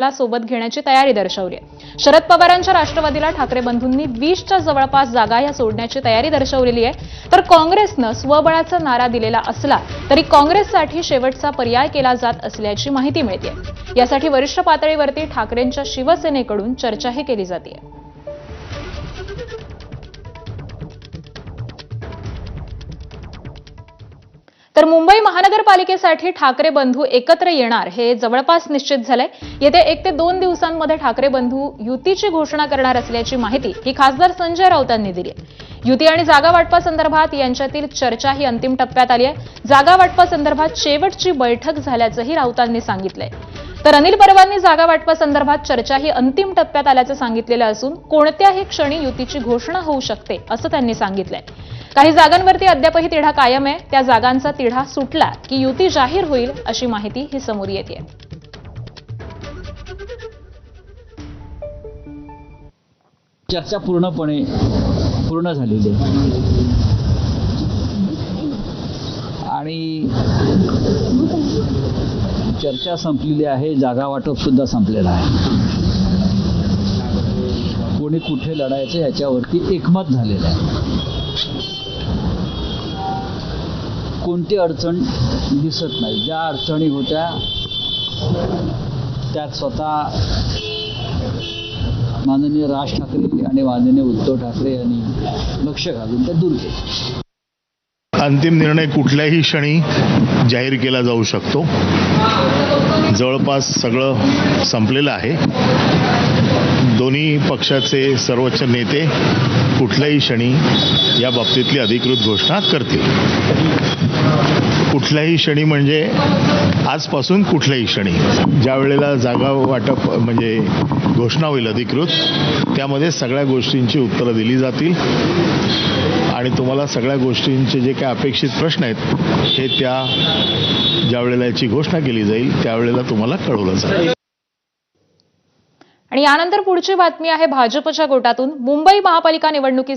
ला सोबत घेण्याची तयारी दर्शवली आहे। शरद पवारांच्या राष्ट्रवादीला ठाकरे बंधूंनी 20च्या जवळपास जागा या सोडण्याची तयारी दर्शवलेली आहे। तर काँग्रेसनं स्वबळाचा नारा दिलेला असला तरी काँग्रेससाठी शेवटचा पर्याय केला जात असल्याची माहिती मिळते। यासाठी वरिष्ठ पातळीवरती ठाकरेंच्या शिवसेनेकडून चर्चाही केली जाते। तर मुंबई महानगरपालिकेसाठी ठाकरे बंधू एकत्र येणार हे जवळपास निश्चित झालंय। येत्या 1 ते 2 दिवसांमध्ये ठाकरे बंधू युतीची घोषणा करणार असल्याची माहिती ही खासदार संजय राऊतांनी दिली आहे। युती आणि जागा वाटपासंदर्भात यांच्यातील चर्चा ही अंतिम टप्प्यात आली आहे। जागा वाटपासंदर्भात शेवटची बैठक झाल्याचंही राऊतांनी सांगितलंय। तर अनिल परबांनी जागा वाटपासंदर्भात चर्चा ही अंतिम टप्प्यात आल्याचं सांगितलेलं असून कोणत्याही क्षणी युतीची घोषणा होऊ शकते असं त्यांनी सांगितलंय। काही जागांवरती अद्यापही तिढा कायम आहे। त्या जागांचा तिढा सुटला की युती जाहीर होईल अशी माहिती ही समोर येते। चर्चा पूर्ण झालेली आहे आणि चर्चा संपलेली आहे। जागा वाटप सुद्धा संपलेलं आहे। कोणी कुठे लढायचं याच्यावरती एकमत झालेलं आहे। कोणती अडचण दिसत नाही। ज्या अडचणी होत्या त्यात स्वतः माननीय राज ठाकरे आणि माननीय उद्धव ठाकरे यांनी लक्ष घालून त्या दूर केल्या। अंतिम निर्णय कुठल्याही क्षणी जाहीर केला जाऊ शकतो। जवळपास सगळं संपलेलं आहे। दोन्ही पक्षाचे सर्वोच्च नेते कुठल्याही क्षणी या बाबतीतली अधिकृत घोषणा करतील। कुठल्याही क्षणी म्हणजे आजपासून कुठल्याही क्षणी ज्या वेळेला जागा वाटप म्हणजे घोषणा होईल अधिकृत, त्यामध्ये सगळ्या गोष्टींची उत्तरं दिली जातील आणि तुम्हाला सगळ्या गोष्टींचे जे काही अपेक्षित प्रश्न आहेत हे ज्या वेळेला याची घोषणा केली जाईल त्यावेळेला तुम्हाला कळवलं जाईल। आणि यानंतर पुढची बातमी आहे भाजपच्या गोटातून। मुंबई महापालिका निवडणुकीसाठी